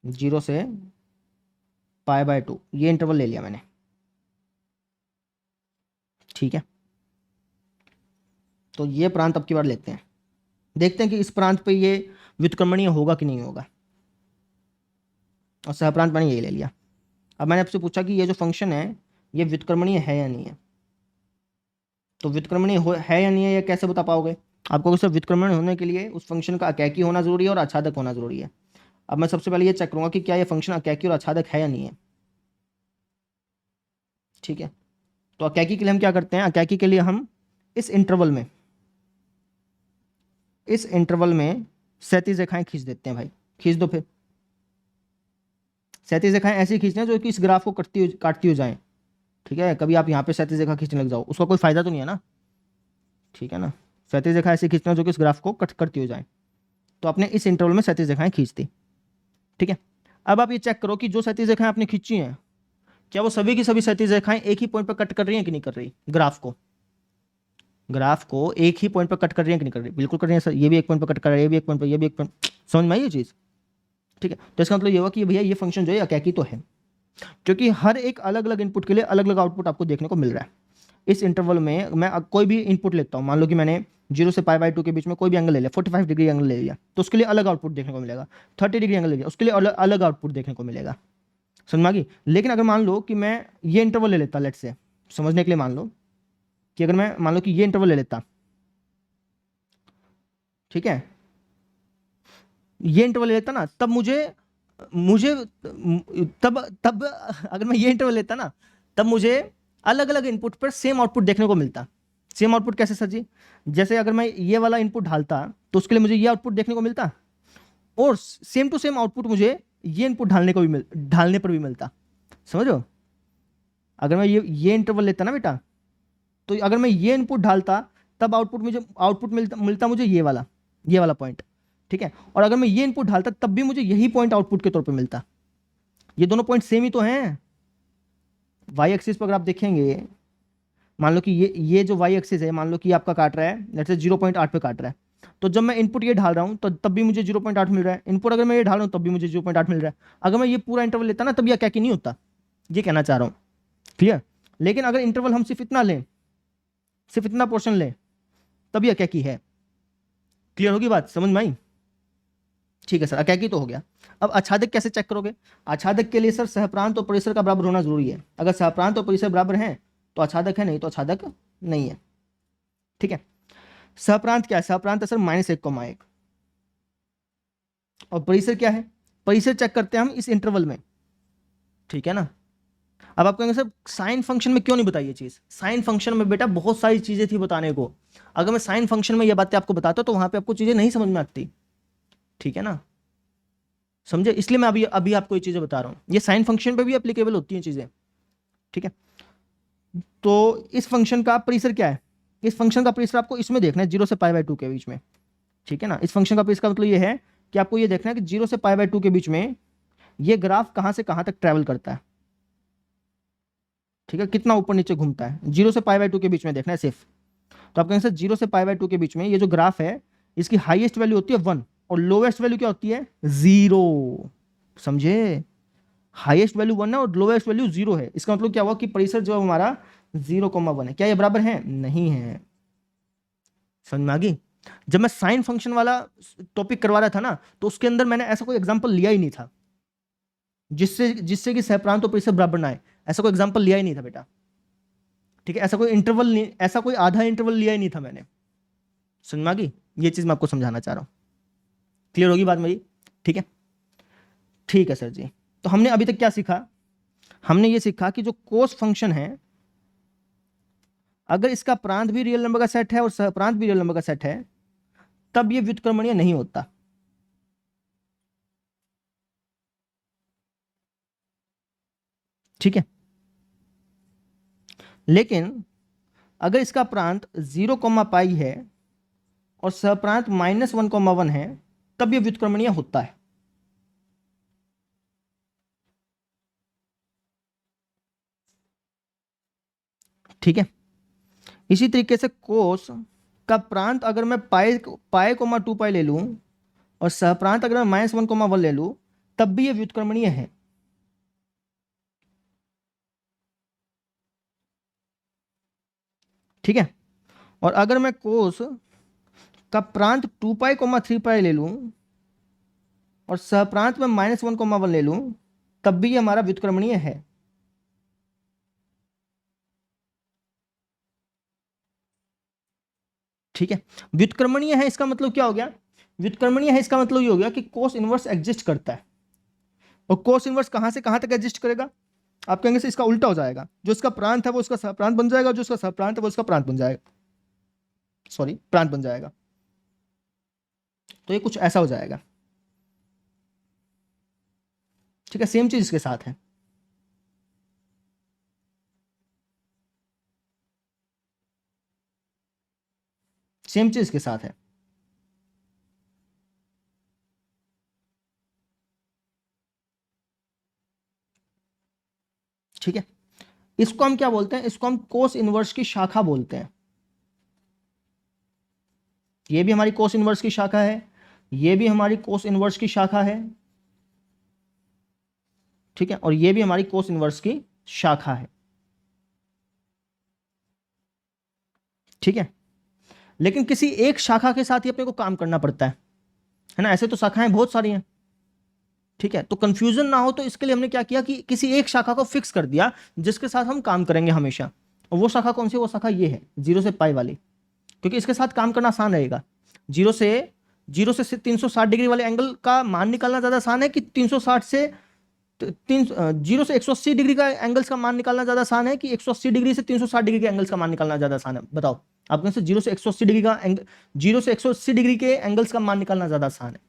0 से π/2 ये इंटरवल ले लिया मैंने, ठीक है। तो ये प्रांत अब की बार लेते हैं, देखते हैं कि इस प्रांत पे ये व्युत्क्रमणीय होगा कि नहीं होगा, और सहप्रांत मैंने यही ले लिया। अब मैंने आपसे पूछा कि ये जो फंक्शन है ये व्युत्क्रमणीय है या नहीं है, तो व्युत्क्रमणीय है या नहीं है ये कैसे बता पाओगे? आपको सिर्फ व्युत्क्रमण होने के लिए उस फंक्शन का अकैकी होना जरूरी है और आच्छादक होना जरूरी है। अब मैं सबसे पहले ये चेक करूंगा कि क्या ये फंक्शन अकैकी और आच्छादक है या नहीं है, ठीक है। तो अकैकी के लिए हम क्या करते हैं, अकैकी के लिए हम इस इंटरवल में क्षैतिज रेखाएं खींच देते हैं भाई, खींच दो फिर। क्षैतिज रेखाएं ऐसी खींचना जो कि इस ग्राफ को काटती हो जाएं, ठीक है। कभी आप यहाँ पे क्षैतिज रेखा खींचने लग जाओ, उसका कोई फायदा तो नहीं है ना, ठीक है ना। क्षैतिज रेखा ऐसी खींचना जो कि इस ग्राफ को कट करती हो जाए, तो आपने इस इंटरवल में क्षैतिज रेखाएं खींच दी, ठीक है। अब आप ये चेक करो कि जो क्षैतिज रेखाएं आपने खींची हैं क्या वो सभी की सभी क्षैतिज रेखाएं एक ही पॉइंट पर कट कर रही हैं कि नहीं कर रही, ग्राफ को एक ही पॉइंट पर कट कर रही है कि नहीं कर रही? बिल्कुल कर रही है सर, ये भी एक पॉइंट पर कट कर रहा है, ये भी एक पॉइंट पर, ये भी एक पॉइंट, समझ में आई ये चीज़, ठीक है। तो इसका मतलब ये हुआ कि भैया ये फंक्शन जो है अकैकी तो है, क्योंकि हर एक अलग अलग इनपुट के लिए अलग अलग आउटपुट आपको देखने को मिल रहा है। इस इंटरवल में मैं कोई भी इनपुट लेता हूँ, मान लो कि मैंने 0 से π/2 के बीच में कोई भी एंगल ले लिया, 45 डिग्री एंगल ले लिया, तो उसके लिए अलग आउटपुट देखने को मिलेगा। 30 डिग्री एंगल ले लिया, उसके लिए अलग आउटपुट देखने को मिलेगा, समझ में आ गई? लेकिन अगर मान लो कि मैं ये इंटरवल ले लेता, लेट से समझने के लिए मान लो कि अगर मैं मान लो कि ये इंटरवल ले लेता, ठीक है, ये इंटरवल ले लेता ना, तब मुझे तब अगर मैं ये इंटरवल लेता ना, तब मुझे अलग अलग इनपुट पर सेम आउटपुट देखने को मिलता। सेम आउटपुट कैसे सर जी? जैसे अगर मैं ये वाला इनपुट ढालता तो उसके लिए मुझे ये आउटपुट देखने को मिलता, और सेम टू सेम आउटपुट मुझे ये इनपुट ढालने पर भी मिलता, समझो। अगर मैं ये इंटरवल लेता ना बेटा, तो अगर मैं ये इनपुट ढालता तब आउटपुट मिलता मुझे ये वाला पॉइंट, ठीक है। और अगर मैं ये इनपुट ढालता तब भी मुझे यही पॉइंट आउटपुट के तौर पे मिलता। ये दोनों पॉइंट सेम ही तो हैं। वाई एक्सिस पर अगर आप देखेंगे, मान लो कि ये जो वाई एक्सिस है, मान लो कि आपका काट रहा है लेट्स से 0.8 पे काट रहा है, तो जब मैं इनपुट ये ढाल रहा हूँ तो तब भी मुझे 0.8 मिल रहा है। इनपुट अगर मैं ये ढाल रहा हूँ तब भी मुझे 0.8 मिल रहा है। अगर मैं ये पूरा इंटरवल लेता ना तब यह क्या कि नहीं होता, ये कहना चाह रहा हूँ, क्लियर। लेकिन अगर इंटरवल हम सिर्फ इतना लें, सिर्फ इतना पोर्शन लें, तब यह क्या की है। क्लियर होगी बात, समझ में आई? ठीक है सर, अकैकी तो हो गया। अब आच्छादक कैसे चेक करोगे? आच्छादक के लिए सर सहप्रांत और परिसर का बराबर होना जरूरी है। अगर सहप्रांत और परिसर बराबर हैं तो आच्छादक है, नहीं तो आच्छादक नहीं है, ठीक है। सहप्रांत क्या है? सहप्रांत है सर -1,1, और परिसर क्या है? परिसर चेक करते हैं हम इस इंटरवल में, ठीक है ना। अब आप कहेंगे सर साइन फंक्शन में क्यों नहीं बताई ये चीज? साइन फंक्शन में बेटा बहुत सारी चीजें थी बताने को, अगर मैं साइन फंक्शन में ये बातें आपको बताता तो वहां पे आपको चीजें नहीं समझ में आती, ठीक है ना, समझे? इसलिए मैं अभी आपको ये चीजें बता रहा हूँ, ये साइन फंक्शन पे भी एप्लीकेबल होती हैं चीजें, ठीक है। तो इस फंक्शन का परिसर क्या है? इस फंक्शन का परिसर आपको इसमें देखना है 0 से π/2 के बीच में, ठीक है ना। इस फंक्शन का परिसर का मतलब ये है कि आपको ये देखना है कि 0 से π/2 के बीच में ये ग्राफ कहां से कहां तक ट्रेवल करता है, ठीक है, कितना ऊपर नीचे घूमता है, 0 से π/2 के बीच में देखना है सिर्फ। तो आप कहेंगे सर 0 से π/2 के बीच में ये जो ग्राफ है इसकी हाईएस्ट वैल्यू होती है 1 और लोवेस्ट वैल्यू क्या होती है 0, समझे? हाईएस्ट वैल्यू 1 है और लोवेस्ट वैल्यू 0 है। इसका मतलब क्या हुआ कि परिसर जो हमारा 0,1 है। क्या ये बराबर है? नहीं है, समझ में आ गई? जब मैं साइन फंक्शन वाला टॉपिक करवा रहा था ना तो उसके अंदर मैंने ऐसा कोई एग्जांपल लिया ही नहीं था जिससे कि सहप्रांत और परिसर बराबर ना आए, ऐसा कोई एग्जांपल लिया ही नहीं था बेटा, ठीक है। ऐसा कोई इंटरवल नहीं, ऐसा कोई आधा इंटरवल लिया ही नहीं था मैंने, समझ में आ गई? ये चीज मैं आपको समझाना चाह रहा हूं, क्लियर होगी बात मेरी? ठीक है, ठीक है सर जी। तो हमने अभी तक क्या सीखा? हमने ये सीखा कि जो कोस फंक्शन है अगर इसका प्रांत भी रियल नंबर का सेट है और सहप्रांत भी रियल नंबर का सेट है तब ये व्युत्क्रमणीय नहीं होता। ठीक है, लेकिन अगर इसका प्रांत 0, है और सहप्रांत -1, है, तब ये व्युत्क्रमणीय होता है। ठीक है, इसी तरीके से कोस का प्रांत अगर मैं पाई, 2 पाई ले लूं और सहप्रांत अगर मैं -1, ले लूं, तब भी ये व्युत्क्रमणीय है। ठीक है, और अगर मैं कोस का प्रांत 2 पाई, 3 पाई ले लूं और सहप्रांत में -1, ले लूं, तब भी ये हमारा व्युत्क्रमणीय है। ठीक है, व्युत्क्रमणीय है इसका मतलब क्या हो गया? व्युत्क्रमणीय है इसका मतलब ये हो गया कि कोस इनवर्स एग्जिस्ट करता है। और कोस इनवर्स कहां से कहां तक एग्जिस्ट करेगा? आप कहेंगे से इसका उल्टा हो जाएगा, जो इसका प्रांत है वो इसका सहप्रांत बन जाएगा, जो इसका सहप्रांत है वो इसका प्रांत बन जाएगा, सॉरी प्रांत बन जाएगा। तो ये कुछ ऐसा हो जाएगा। ठीक है, सेम चीज इसके साथ है। सेम चीज इसके साथ है। ठीक है, इसको हम क्या बोलते हैं? इसको हम कोस इनवर्स की शाखा बोलते हैं। ये भी हमारी कोस इनवर्स की शाखा है, ये भी हमारी कोस इनवर्स की शाखा है। ठीक है, और ये भी हमारी कोस इनवर्स की शाखा है। ठीक है, लेकिन किसी एक शाखा के साथ ही अपने को काम करना पड़ता है ना? ऐसे तो शाखाएं बहुत सारी हैं। ठीक है, तो कंफ्यूजन ना हो तो इसके लिए हमने क्या किया कि किसी एक शाखा को फिक्स कर दिया जिसके साथ हम काम करेंगे हमेशा। और वो शाखा कौन सी? वो शाखा ये है 0 से पाई वाली, क्योंकि इसके साथ काम करना आसान रहेगा। जीरो से 360 डिग्री वाले एंगल का मान निकालना ज्यादा आसान है कि 360 से 180 डिग्री का एंगल्स का मान निकालना ज्यादा आसान है कि 180 डिग्री से 360 डिग्री के एंगल्स का मान निकालना ज्यादा आसान है? बताओ। आप कहें 0 से 180 डिग्री का एंगल, 0 से 180 डिग्री के एंगल्स का मान निकालना ज्यादा आसान है।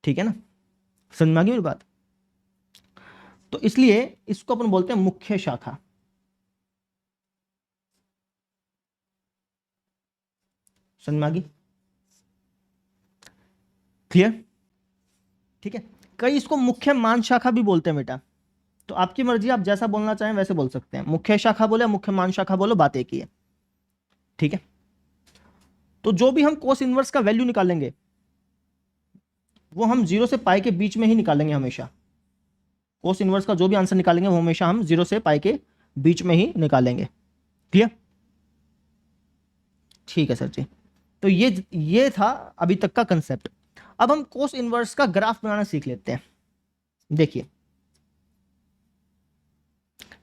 ठीक है ना, समझ में आ गई मेरी बात? तो इसलिए इसको अपन बोलते हैं मुख्य शाखा। समझ में आ गई? क्लियर? ठीक है, कई इसको मुख्य मान शाखा भी बोलते हैं बेटा। तो आपकी मर्जी, आप जैसा बोलना चाहें वैसे बोल सकते हैं। मुख्य शाखा बोले, मुख्य मान शाखा बोलो, बात एक ही है। ठीक है, तो जो भी हम कोस इनवर्स का वैल्यू निकालेंगे वो हम 0 से पाई के बीच में ही निकालेंगे हमेशा। कोस इनवर्स का जो भी आंसर निकालेंगे वो हमेशा हम 0 से पाई के बीच में ही निकालेंगे। क्लियर? ठीक है सर जी। तो ये था अभी तक का कंसेप्ट। अब हम कोस इनवर्स का ग्राफ बनाना सीख लेते हैं। देखिए,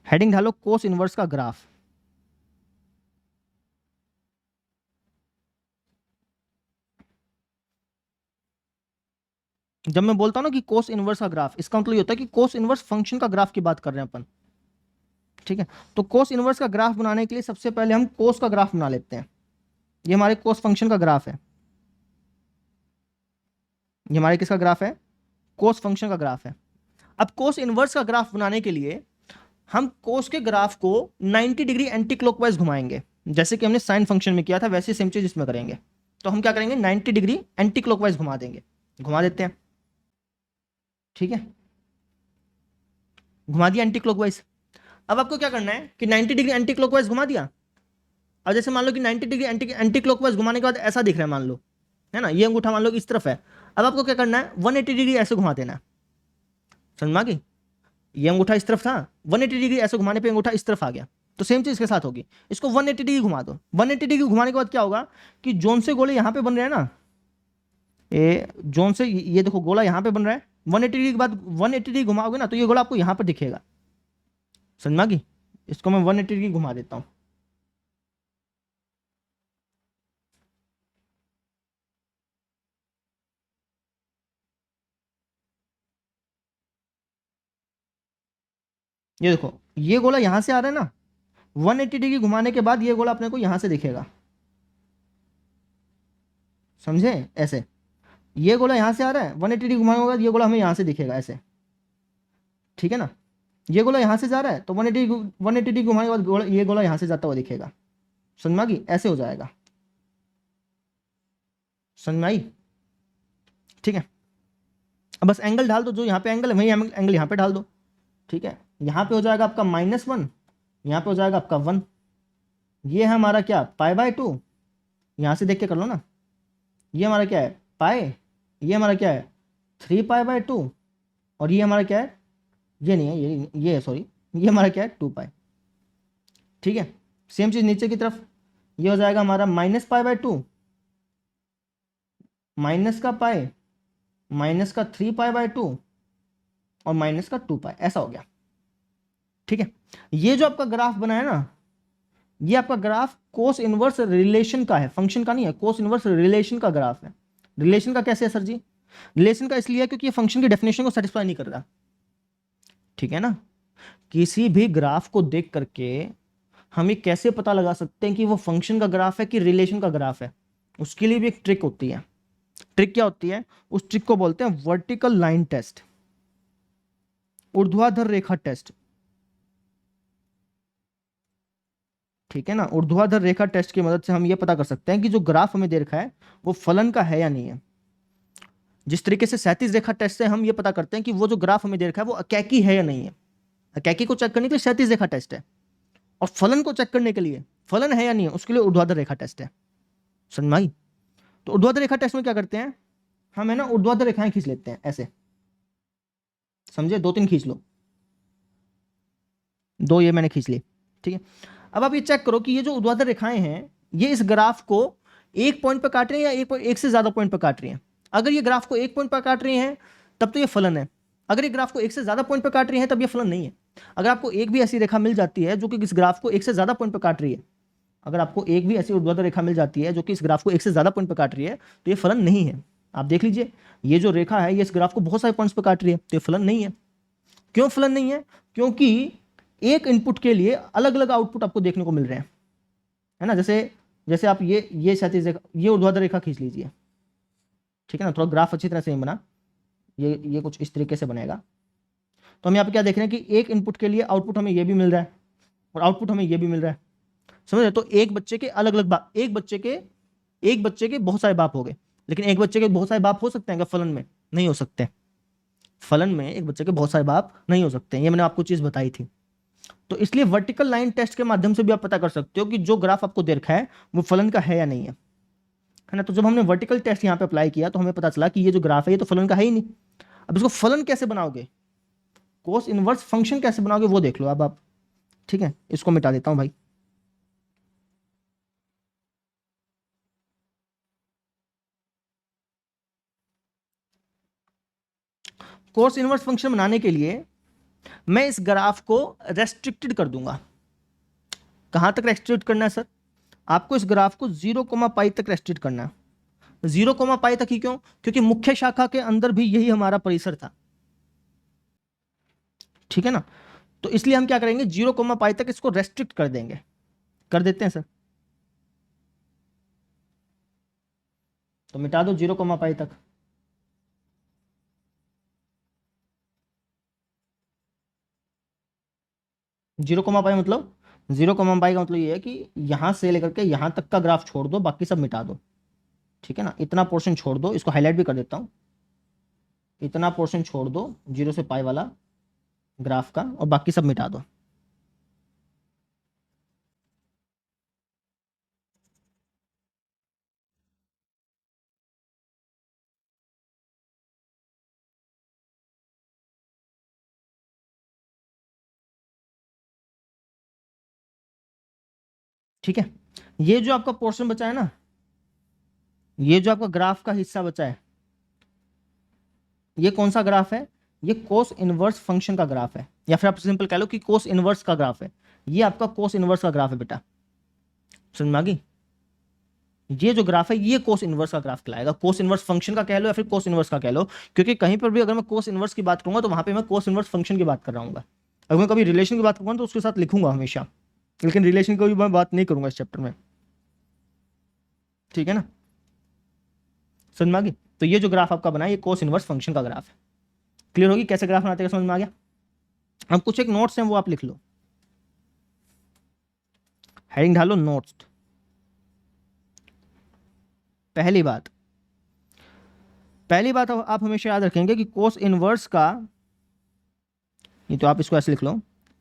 हेडिंग डालो कोस इनवर्स का ग्राफ। जब मैं बोलता हूं ना कि कोस इनवर्स का ग्राफ, इसका मतलब ये होता है कि कोस इनवर्स फंक्शन का ग्राफ की बात कर रहे हैं अपन। ठीक है, तो कोस इनवर्स का ग्राफ बनाने के लिए सबसे पहले हम कोस का ग्राफ बना लेते हैं। ये हमारे कोस फंक्शन का ग्राफ है। ये हमारे किसका ग्राफ है? कोस फंक्शन का ग्राफ है। अब कोस इनवर्स का ग्राफ बनाने के लिए हम कोस के ग्राफ को 90 डिग्री एंटी क्लॉकवाइज घुमाएंगे, जैसे कि हमने साइन फंक्शन में किया था वैसे सेम चीज इसमें करेंगे। तो हम क्या करेंगे? 90 डिग्री एंटी क्लॉकवाइज घुमा देंगे। घुमा देते हैं। ठीक है, घुमा दिया एंटी क्लॉकवाइज। अब आपको क्या करना है कि 90 डिग्री एंटी क्लॉकवाइज घुमा दिया। अब जैसे मान लो कि 90 डिग्री एंटी क्लॉकवाइज घुमाने के बाद ऐसा दिख रहा है, मान लो, है ना, ये अंगूठा मान लो इस तरफ है। अब आपको क्या करना है? 180 डिग्री ऐसे घुमा देना है। समझ में आ गई? ये अंगूठा इस तरफ था, 180 डिग्री ऐसे घुमाने पे अंगूठा इस तरफ आ गया। तो सेम चीज इसके साथ होगी। इसको 180 डिग्री घुमा दो। 180 डिग्री घुमाने के बाद क्या होगा कि जोन से गोले यहां पे बन रहे हैं ना, ये जोन से, ये देखो गोला यहां पे बन रहा है। 180 डिग्री के बाद 180 डिग्री घुमाओगे ना तो ये गोला आपको यहां पर दिखेगा। समझ में आ गई? इसको मैं 180 डिग्री घुमा देता हूं। ये देखो, ये गोला यहां से आ रहा है ना, 180 डिग्री घुमाने के बाद ये गोला अपने को यहां से दिखेगा। समझे? ऐसे ये गोला यहाँ से आ रहा है, 180 डिग्री घुमाऊंगा ये गोला हमें यहाँ से दिखेगा ऐसे, ठीक है ना। ये गोला यहाँ से जा रहा है तो 180 डिग्री घुमाने के बाद गोला, ये गोला यहाँ से जाता हुआ दिखेगा। समझ में आ गई? ऐसे हो जाएगा। समझ में आई? ठीक है। अब बस एंगल डाल दो, जो यहाँ पे एंगल है वही एंगल यहाँ पे डाल दो। ठीक है, यहाँ पे हो जाएगा आपका -1, यहाँ पे हो जाएगा आपका 1। ये है हमारा क्या, π/2। यहाँ से देख के कर लो ना, ये हमारा क्या है पाई, ये हमारा क्या है 3π/2, और ये हमारा क्या है, ये नहीं है, ये है सॉरी, ये हमारा क्या है 2π। ठीक है, सेम चीज नीचे की तरफ, ये हो जाएगा हमारा -π/2, माइनस का पाई, माइनस का 3π/2 और माइनस का 2π, ऐसा हो गया। ठीक है, ये जो आपका ग्राफ बना है ना, ये आपका ग्राफ कोस इनवर्स रिलेशन का है, फंक्शन का नहीं है, कोस इनवर्स रिलेशन का ग्राफ है। रिलेशन का कैसे है सर जी? रिलेशन का इसलिए है क्योंकि ये फंक्शन की डेफिनेशन को सेटिस्फाई नहीं कर रहा। ठीक है ना, किसी भी ग्राफ को देख करके हम ये कैसे पता लगा सकते हैं कि वो फंक्शन का ग्राफ है कि रिलेशन का ग्राफ है? उसके लिए भी एक ट्रिक होती है। ट्रिक क्या होती है? उस ट्रिक को बोलते हैं वर्टिकल लाइन टेस्ट, ऊर्ध्वाधर रेखा टेस्ट। ठीक है ना, ऊर्ध्वाधर रेखा टेस्ट की मदद से हम ये पता कर सकते हैं कि जो ग्राफ हमें दे रखा है वो फलन का है या नहीं है। जिस तरीके से क्षैतिज रेखा टेस्ट से हम ये पता करते हैं कि वो जो ग्राफ हमें दे रखा है वो अकैकी है या नहीं है। अकैकी को चेक करने के लिए क्षैतिज रेखा टेस्ट है, और फलन को चेक करने के लिए, फलन है या नहीं है, उसके लिए ऊर्ध्वाधर रेखा टेस्ट है। समझ में आई? तो ऊर्ध्वाधर रेखा टेस्ट में क्या करते हैं हम, है ना, ऊर्ध्वाधर रेखाएं खींच लेते हैं ऐसे, समझे? 2-3 खींच लो, 2 ये मैंने खींच ली। ठीक है, अब आप ये चेक करो कि ये जो ऊर्ध्वाधर रेखाएं हैं ये इस ग्राफ को एक पॉइंट पर काट रही हैं या एक से ज्यादा पॉइंट पर काट रही हैं। अगर ये ग्राफ को एक पॉइंट पर काट रही हैं तब तो ये फलन है। अगर ये ग्राफ को एक से ज्यादा पॉइंट पर काट रही है तब ये फलन नहीं है। अगर आपको एक भी ऐसी रेखा मिल जाती है जो कि इस ग्राफ को एक से ज्यादा पॉइंट पर काट रही है, अगर आपको एक भी ऐसी ऊर्ध्वाधर रेखा मिल जाती है जो कि इस ग्राफ को एक से ज्यादा पॉइंट पर काट रही है तो ये फलन नहीं है। आप देख लीजिए, ये जो रेखा है ये इस ग्राफ को बहुत सारे पॉइंट्स पर काट रही है, तो ये फलन नहीं है। क्यों फलन नहीं है? क्योंकि एक इनपुट के लिए अलग अलग आउटपुट आपको देखने को मिल रहे हैं, है ना। जैसे जैसे आप ये क्षैतिज रेखा, ये ऊर्ध्वाधर रेखा खींच लीजिए। ठीक है ना, थोड़ा ग्राफ अच्छी तरह से नहीं बना, ये कुछ इस तरीके से बनेगा। तो हम यहाँ पे क्या देख रहे हैं कि एक इनपुट के लिए आउटपुट हमें ये भी मिल रहा है और आउटपुट हमें ये भी मिल रहा है। समझ रहे? तो एक बच्चे के अलग अलग बाप, एक बच्चे के बहुत सारे बाप हो गए, लेकिन एक बच्चे के बहुत सारे बाप हो सकते हैं क्या फलन में? नहीं हो सकते। फलन में एक बच्चे के बहुत सारे बाप नहीं हो सकते, ये मैंने आपको चीज बताई थी। तो इसलिए वर्टिकल लाइन टेस्ट के माध्यम से भी आप पता कर सकते हो कि जो ग्राफ आपको दे रखा है वो फलन का है या नहीं है ना। तो जब हमने वर्टिकल टेस्ट यहाँ पे अप्लाई किया तो हमें पता चला कि ये जो ग्राफ है ये तो फलन का है ही नहीं। अब इसको फलन कैसे बनाओगे, कोस इनवर्स फंक्शन कैसे बनाओगे वो देख लो अब आप। ठीक है, इसको मिटा देता हूं भाई। कोस इनवर्स फंक्शन बनाने के लिए मैं इस ग्राफ को रेस्ट्रिक्टेड कर दूंगा। कहां तक रेस्ट्रिक्ट करना है सर? आपको इस ग्राफ को 0,π तक रेस्ट्रिक्ट करना है। 0,π तक ही क्यों? क्योंकि मुख्य शाखा के अंदर भी यही हमारा परिसर था। ठीक है ना, तो इसलिए हम क्या करेंगे 0,π तक इसको रेस्ट्रिक्ट कर देंगे। कर देते हैं सर, तो मिटा दो 0,π तक। जीरो कोमा पाई मतलब, 0,π का मतलब ये है कि यहां से लेकर के यहां तक का ग्राफ छोड़ दो, बाकी सब मिटा दो। ठीक है ना, इतना पोर्शन छोड़ दो, इसको हाईलाइट भी कर देता हूं। इतना पोर्शन छोड़ दो 0 से π वाला ग्राफ का, और बाकी सब मिटा दो। ठीक है, ये जो आपका पोर्शन बचा है ना, ये जो आपका ग्राफ का हिस्सा बचा है, ये कौन सा ग्राफ है? ये कोस इनवर्स फंक्शन का ग्राफ है, या फिर आप सिंपल कह लो कि कोस इनवर्स का ग्राफ है। ये आपका कोस इनवर्स का ग्राफ है बेटा। समझ में आ गई? ये जो ग्राफ है ये कोस इनवर्स का ग्राफ कहलाएगा। कोस इनवर्स फंक्शन का कह लो या फिर कोस इनवर्स का कह लो, क्योंकि कहीं पर भी अगर मैं कोस इनवर्स की बात करूंगा तो वहां पे मैं कोस इनवर्स फंक्शन की बात कर रहा हूँ। अगर मैं कभी रिलेशन की बात करूंगा तो उसके साथ लिखूंगा हमेशा, लेकिन रिलेशन की मैं बात नहीं करूंगा इस चैप्टर में। ठीक है ना, समझ में आ गई? तो ये जो ग्राफ आपका बना है ये कोस इनवर्स फंक्शन का ग्राफ है। क्लियर होगी कैसे ग्राफ बनाते हैं, समझ में आ गया? अब कुछ एक नोट्स हैं वो आप लिख लो, हेडिंग डालो नोट्स। पहली बात आप हमेशा याद रखेंगे कि कोस इनवर्स का, ये तो आप इसको ऐसे लिख लो,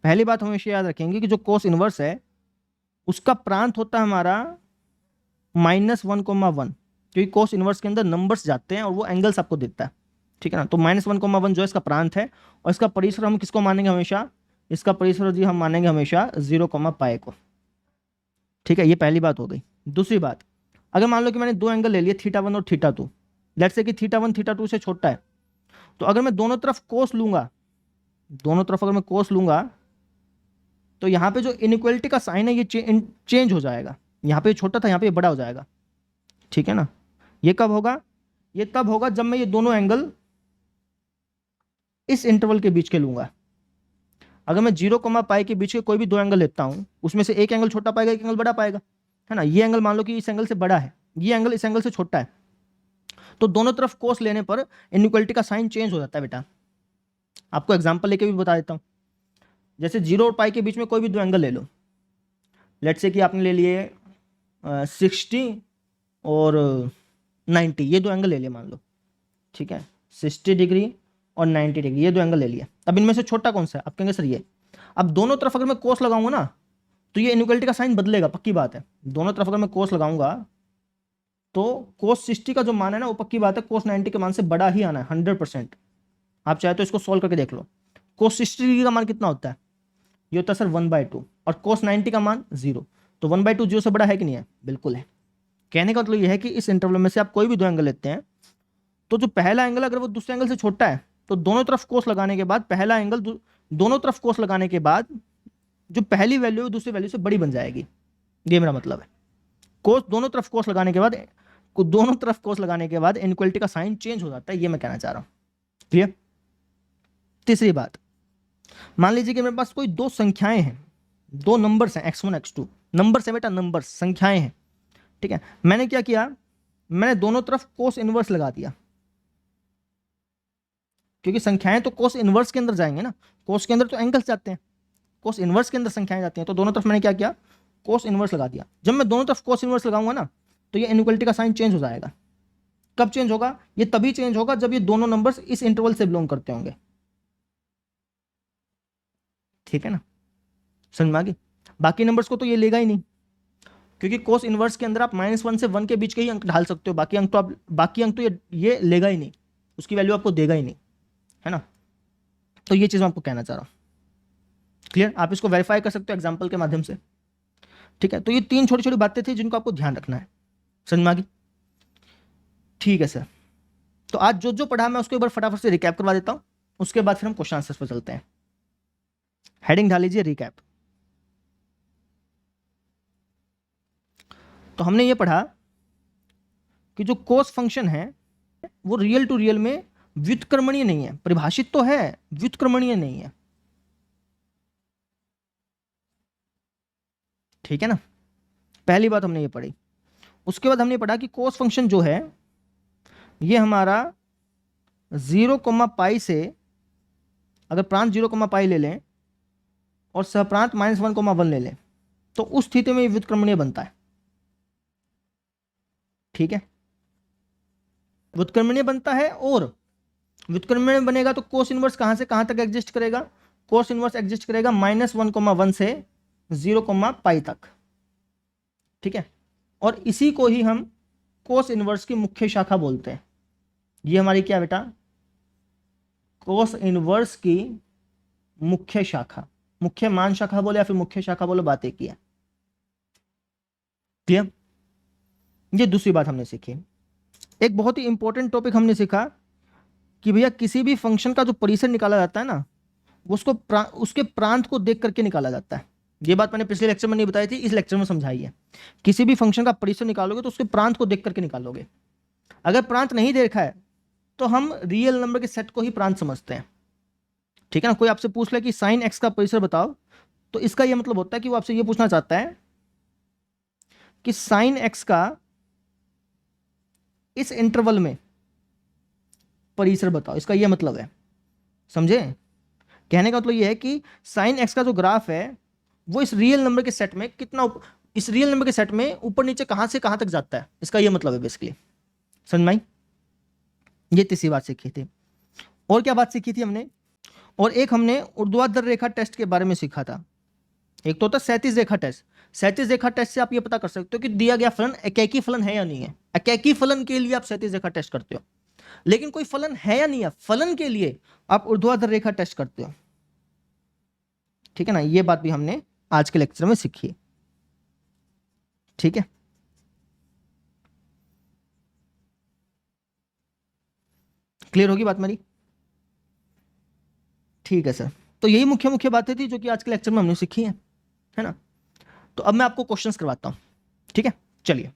पहली बात हमेशा याद रखेंगे कि जो कोस इनवर्स है उसका प्रांत होता है हमारा -1,1, क्योंकि कोस इनवर्स के अंदर नंबर्स जाते हैं और वो एंगल्स आपको देता है, ठीक है ना। तो -1,1 जो है इसका प्रांत है, और इसका परिसर हम किसको मानेंगे हमेशा, इसका परिसर जी हम मानेंगे हमेशा 0, को, ठीक है। ये पहली बात हो गई। दूसरी बात, अगर मान लो कि मैंने दो एंगल ले लिए θ1 और θ2, लेट्स से कि θ1 θ2 से छोटा है, तो अगर मैं दोनों तरफ कोस लूंगा, दोनों तरफ अगर मैं कोस लूंगा तो यहाँ पे जो इनइक्वलिटी का साइन है ये चेंज हो जाएगा, यहाँ पे छोटा था यहाँ पे ये बड़ा हो जाएगा, ठीक है ना। ये कब होगा, ये तब होगा जब मैं ये दोनों एंगल इस इंटरवल के बीच के लूंगा। अगर मैं 0, के बीच के कोई भी दो एंगल लेता हूं, उसमें से एक एंगल छोटा पाएगा, एक एंगल बड़ा पाएगा, है ना। ये एंगल मान लो कि इस एंगल से बड़ा है, ये एंगल इस एंगल से छोटा है, तो दोनों तरफ कोस लेने पर इनइक्वलिटी का साइन चेंज हो जाता है बेटा। आपको एग्जांपल लेके भी बता देता हूं। जैसे 0 और पाई के बीच में कोई भी दो एंगल ले लो, लेट्स से कि आपने ले लिए 60 और 90, ये दो एंगल ले लिए मान लो, ठीक है, 60 डिग्री और 90 डिग्री, ये दो एंगल ले लिया। अब इनमें से छोटा कौन सा है, आप कहेंगे सर ये। अब दोनों तरफ अगर मैं कोस लगाऊंगा ना तो ये इनइक्वलिटी का साइन बदलेगा, पक्की बात है। दोनों तरफ अगर मैं कोस लगाऊंगा तो कोस 60 का जो मान है ना वो पक्की बात है कोस 90 के मान से बड़ा ही आना है 100%। आप चाहे तो इसको सोल्व करके देख लो। कोस 60 डिग्री का मान कितना होता है, ये होता है सर 1/2, और कोस 90 का मान 0, तो 1/2 0 से बड़ा है कि नहीं है, बिल्कुल है। कहने का मतलब यह है कि इस इंटरवल में से आप कोई भी दो एंगल लेते हैं तो जो पहला एंगल अगर वो दूसरे एंगल से छोटा है तो दोनों तरफ कोस लगाने के बाद पहला एंगल दोनों तरफ कोस लगाने के बाद जो पहली वैल्यू है दूसरी वैल्यू से बड़ी बन जाएगी, ये मेरा मतलब है। कोस दोनों तरफ कोस लगाने के बाद इनइक्वलिटी का साइन चेंज हो जाता है, ये मैं कहना चाह रहा हूं। क्लियर? तीसरी बात, मान लीजिए कि मेरे पास कोई दो संख्याएं हैं, दो नंबर्स हैं x1 x2, नंबर्स है बेटा, नंबर्स, संख्याएं हैं, ठीक है। मैंने क्या किया, मैंने दोनों तरफ कोस इनवर्स लगा दिया, क्योंकि संख्याएं तो कोस इनवर्स के अंदर जाएंगे ना, कोस के अंदर तो एंगल्स जाते हैं, कोस इनवर्स के अंदर संख्याएं जाती हैं, तो दोनों तरफ मैंने क्या किया, कोस इनवर्स लगा दिया। जब मैं दोनों तरफ कोस इनवर्स लगाऊंगा ना तो ये इनइक्वलिटी का साइन चेंज हो जाएगा। कब चेंज होगा, ये तभी चेंज होगा जब ये दोनों नंबर्स इस इंटरवल से बिलोंग करते होंगे, ठीक है ना, समझ में आ गई। बाकी नंबर्स को तो ये लेगा ही नहीं, क्योंकि कोस इनवर्स के अंदर आप -1 से 1 के बीच के ही अंक ढाल सकते हो, बाकी अंक तो ये लेगा ही नहीं, उसकी वैल्यू आपको देगा ही नहीं, है ना। तो ये चीज मैं आपको कहना चाह रहा हूं। क्लियर? आप इसको वेरीफाई कर सकते हो एग्जाम्पल के माध्यम से, ठीक है। तो ये तीन छोटी छोटी बातें थी जिनको आपको ध्यान रखना है, समझ में आ गई? ठीक है सर। तो आज जो जो पढ़ा मैं उसको एक बार फटाफट से रिकैप करवा देता हूं, उसके बाद फिर हम क्वेश्चन आंसर्स पर चलते हैं। हेडिंग डाल लीजिए रिकैप। तो हमने ये पढ़ा कि जो कोस फंक्शन है वो रियल टू रियल में व्युत्क्रमणीय नहीं है, परिभाषित तो है, व्युत्क्रमणीय नहीं है, ठीक है ना। पहली बात हमने ये पढ़ी। उसके बाद हमने पढ़ा कि कोस फंक्शन जो है ये हमारा 0, से अगर प्रांत 0, ले लें और सहप्रांत -1, ले लें तो उस स्थिति में ये व्युत्क्रमणीय बनता है, ठीक है। व्युत्क्रमणीय बनता है, और व्युत्क्रमणीय बनेगा तो कोस इनवर्स कहां से कहां तक एग्जिस्ट करेगा, कोस इनवर्स एग्जिस्ट करेगा -1, से 0, तक, ठीक है। और इसी को ही हम कोस इनवर्स की मुख्य शाखा बोलते हैं। ये हमारी क्या बेटा, कोस इनवर्स की मुख्य शाखा, मुख्य मान शाखा बोले या फिर मुख्य शाखा बोलो, बात एक ही है। क्लियर? ये दूसरी बात हमने सीखी। एक बहुत ही इंपॉर्टेंट टॉपिक हमने सीखा कि भैया किसी भी फंक्शन का जो परिसर निकाला जाता है ना उसको उसके प्रांत को देख करके निकाला जाता है। ये बात मैंने पिछले लेक्चर में नहीं बताई थी, इस लेक्चर में समझाई है। किसी भी फंक्शन का परिसर निकालोगे तो उसके प्रांत को देख करके निकालोगे। अगर प्रांत नहीं देखा है तो हम रियल नंबर के सेट को ही प्रांत समझते हैं, ठीक है ना। कोई आपसे पूछ ले कि साइन एक्स का परिसर बताओ, तो इसका यह मतलब होता है कि वो आपसे ये पूछना चाहता है कि साइन एक्स का इस इंटरवल में परिसर बताओ, इसका यह मतलब है, समझे? कहने का मतलब यह है कि साइन एक्स का जो ग्राफ है वो इस रियल नंबर के सेट में कितना, इस रियल नंबर के सेट में ऊपर नीचे कहां से कहां तक जाता है, इसका यह मतलब है बेसिकली। समझ में आई? ये तीसरी बात सीखी थी। और क्या बात सीखी थी हमने? और एक हमने ऊर्ध्वाधर रेखा टेस्ट के बारे में सीखा था। एक तो होता है क्षैतिज रेखा टेस्ट। क्षैतिज रेखा टेस्ट से आप ये पता कर सकते हो कि दिया गया फलन एकैकी फलन है या नहीं है। एकैकी फलन के लिए आप क्षैतिज रेखा टेस्ट करते हो, लेकिन कोई फलन है या नहीं है, फलन के लिए आप ऊर्ध्वाधर रेखा टेस्ट करते हो। ठीक है ना? ये बात भी हमने आज के लेक्चर में सीखी। ठीक है, क्लियर होगी बात मेरी? ठीक है सर, तो यही मुख्य मुख्य बातें थी जो कि आज के लेक्चर में हमने सीखी है ना? तो अब मैं आपको क्वेश्चंस करवाता हूं। ठीक है, चलिए।